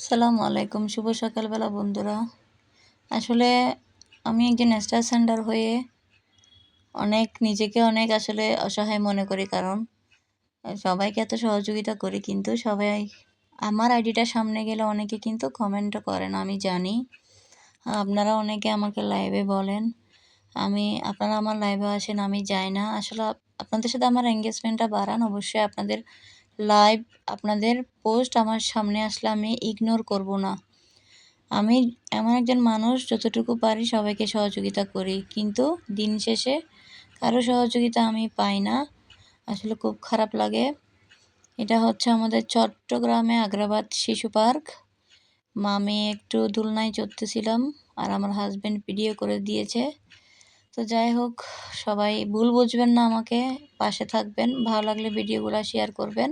আসসালামু আলাইকুম, শুভ সকালবেলা বন্ধুরা। আসলে আমি একজন স্টার সেন্ডার হয়ে নিজেকে অনেক আসলে অসহায় মনে করি। কারণ সবাইকে এত সহযোগিতা করি, কিন্তু সবাই আমার আইডিটা সামনে গেলে অনেকে কিন্তু কমেন্টও করে না, আমি জানি। আপনারা অনেকে আমাকে লাইভে বলেন, আপনারা আমার লাইভে আসেন, আমি যাই না। আসলে আপনাদের সাথে আমার এঙ্গেজমেন্টটা বাড়ান। অবশ্যই আপনাদের লাইভ, আপনাদের পোস্ট আমার সামনে আসলে আমি ইগনোর করব না। আমি এমন একজন মানুষ, যতটুকু পারি সবাইকে সহযোগিতা করি, কিন্তু দিন শেষে কারো সহযোগিতা আমি পাই না। আসলে খুব খারাপ লাগে। এটা হচ্ছে আমাদের চট্টগ্রামে আগ্রাবাদ শিশু পার্ক। আমি একটু দোলনায় চড়তেছিলাম, আর আমার হাজব্যান্ড ভিডিও করে দিয়েছে। তো যাই হোক, সবাই ভুল বুঝবেন না, আমাকে পাশে থাকবেন, ভালো লাগলে ভিডিওগুলো শেয়ার করবেন।